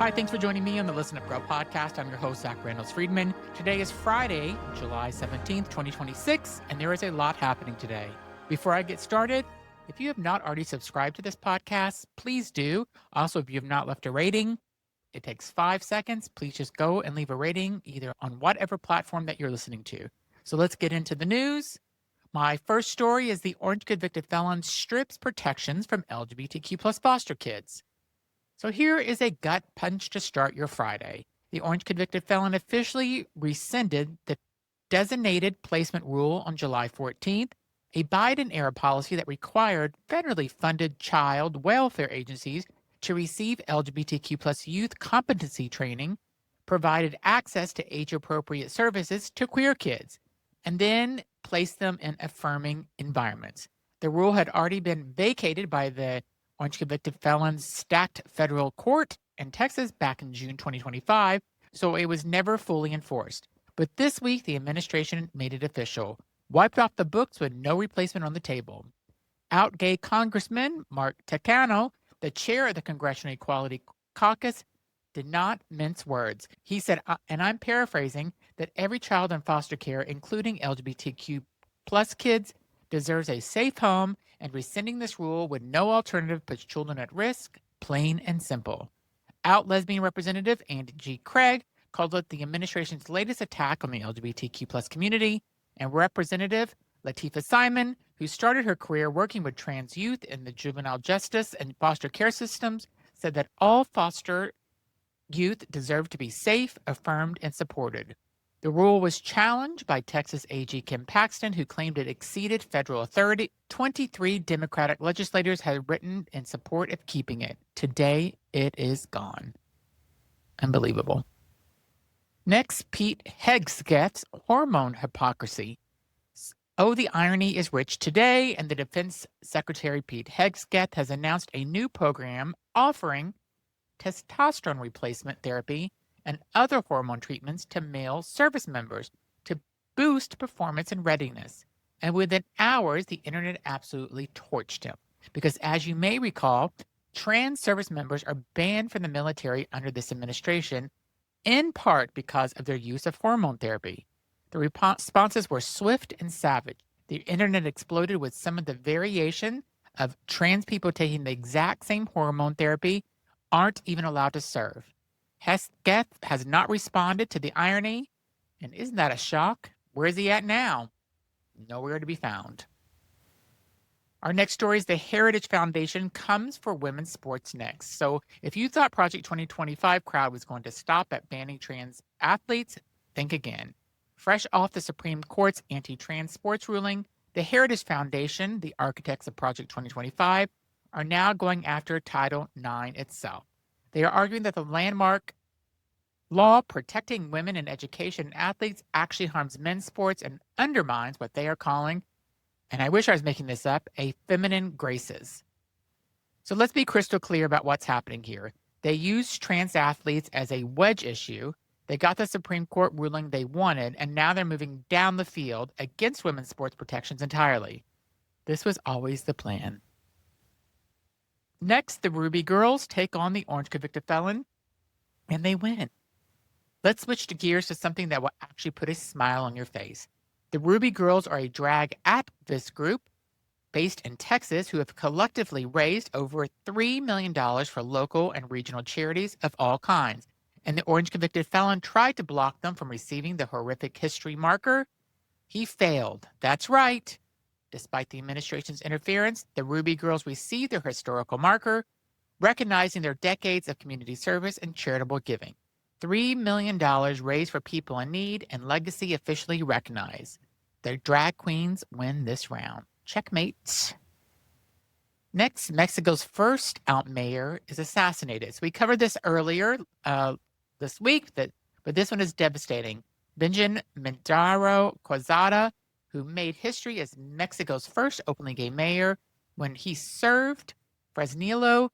Hi, thanks for joining me on the Listen Up Girl podcast. I'm your host, Zach Reynolds-Friedman. Today is Friday, July 17th, 2026, and there is a lot happening today. Before I get started, if you have not already subscribed to this podcast, please do. Also, if you have not left a rating, it takes 5 seconds. Please just go and leave a rating either on whatever platform that you're listening to. So let's get into the news. My first story is the orange convicted felon strips protections from LGBTQ plus foster kids. So here is a gut punch to start your Friday. The orange convicted felon officially rescinded the designated placement rule on July 14th, a Biden-era policy that required federally funded child welfare agencies to receive LGBTQ plus youth competency training, provided access to age-appropriate services to queer kids, and then placed them in affirming environments. The rule had already been vacated by the orange convicted felons stacked federal court in Texas back in June 2025, so it was never fully enforced. But this week, the administration made it official, wiped off the books with no replacement on the table. Out gay Congressman Mark Takano, the chair of the Congressional Equality Caucus, did not mince words. He said, and I'm paraphrasing, that every child in foster care, including LGBTQ plus kids, deserves a safe home, and rescinding this rule with no alternative puts children at risk, plain and simple. Out lesbian representative Andy G. Craig called it the administration's latest attack on the LGBTQ plus community, and Representative Latifah Simon, who started her career working with trans youth in the juvenile justice and foster care systems, said that all foster youth deserve to be safe, affirmed, and supported. The rule was challenged by Texas AG Kim Paxton, who claimed it exceeded federal authority. 23 Democratic legislators had written in support of keeping it. Today, it is gone. Unbelievable. Next, Pete Hegseth's hormone hypocrisy. Oh, the irony is rich today, and the Defense Secretary Pete Hegseth has announced a new program offering testosterone replacement therapy and other hormone treatments to male service members to boost performance and readiness. And within hours, the internet absolutely torched him. Because as you may recall, trans service members are banned from the military under this administration, in part because of their use of hormone therapy. The responses were swift and savage. The internet exploded with some of the variation of trans people taking the exact same hormone therapy aren't even allowed to serve. Hegseth has not responded to the irony, and isn't that a shock? Where is he at now? Nowhere to be found. Our next story is the Heritage Foundation comes for women's sports next. So if you thought Project 2025 crowd was going to stop at banning trans athletes, think again. Fresh off the Supreme Court's anti-trans sports ruling, the Heritage Foundation, the architects of Project 2025, are now going after Title IX itself. They are arguing that the landmark law protecting women in education and athletes actually harms men's sports and undermines what they are calling, and I wish I was making this up, a feminine graces. So let's be crystal clear about what's happening here. They used trans athletes as a wedge issue. They got the Supreme Court ruling they wanted, and now they're moving down the field against women's sports protections entirely. This was always the plan. Next, the Rubi Girls take on the orange convicted felon, and they win. Let's switch to gears to something that will actually put a smile on your face. The Rubi Girls are a drag activist group based in Texas who have collectively raised over $3 million for local and regional charities of all kinds. And the orange convicted felon tried to block them from receiving the horrific history marker. He failed. That's right. Despite the administration's interference, the Rubi Girls received their historical marker, recognizing their decades of community service and charitable giving. $3 million raised for people in need and legacy officially recognized. The drag queens win this round. Checkmate. Next, Mexico's first out mayor is assassinated. So we covered this earlier this week, but this one is devastating. Benjamín Medrano Quezada, who made history as Mexico's first openly gay mayor when he served Fresnillo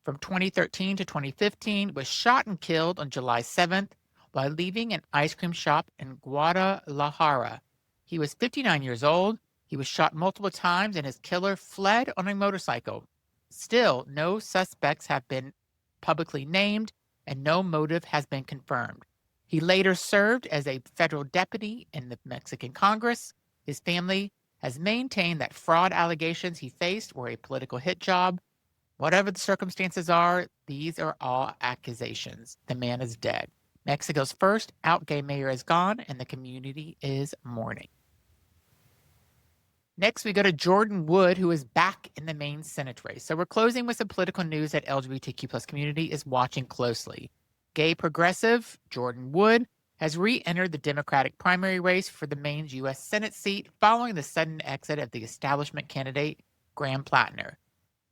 from 2013 to 2015, was shot and killed on July 7th while leaving an ice cream shop in Guadalajara. He was 59 years old. He was shot multiple times and his killer fled on a motorcycle. Still, no suspects have been publicly named, and no motive has been confirmed. He later served as a federal deputy in the Mexican Congress. His family has maintained that fraud allegations he faced were a political hit job. Whatever the circumstances are, these are all accusations. The man is dead. Mexico's first out gay mayor is gone, and the community is mourning. Next, we go to Jordan Wood, who is back in the Maine Senate race. So we're closing with some political news that LGBTQ plus community is watching closely. Gay progressive Jordan Wood has re-entered the Democratic primary race for the Maine's U.S. Senate seat following the sudden exit of the establishment candidate, Graham Platner.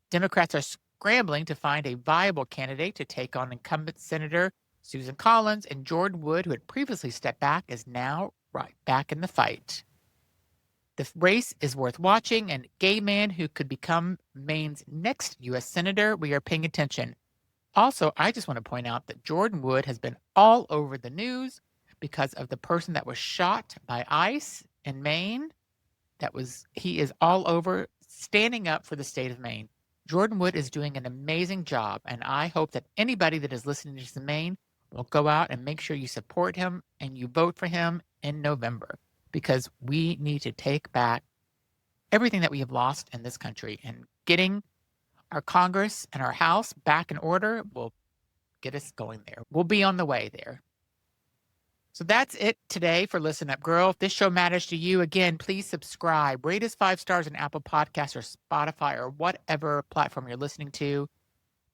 Democrats are scrambling to find a viable candidate to take on incumbent Senator Susan Collins, and Jordan Wood, who had previously stepped back, is now right back in the fight. The race is worth watching, and gay man who could become Maine's next U.S. Senator, we are paying attention. Also, I just want to point out that Jordan Wood has been all over the news because of the person that was shot by ICE in Maine. He is all over standing up for the state of Maine. Jordan Wood is doing an amazing job, and I hope that anybody that is listening to Maine will go out and make sure you support him and you vote for him in November, because we need to take back everything that we have lost in this country, and getting our Congress and our House back in order will get us going there. We'll be on the way there. So that's it today for Listen Up Girl. If this show matters to you, again, please subscribe. Rate us 5 stars on Apple Podcasts or Spotify or whatever platform you're listening to.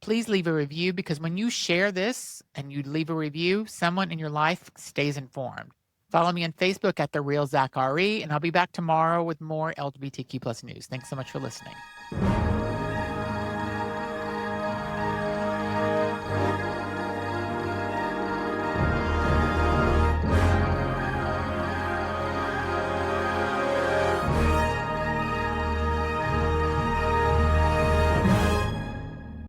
Please leave a review, because when you share this and you leave a review, someone in your life stays informed. Follow me on Facebook at The Real Zach RE, and I'll be back tomorrow with more LGBTQ plus news. Thanks so much for listening.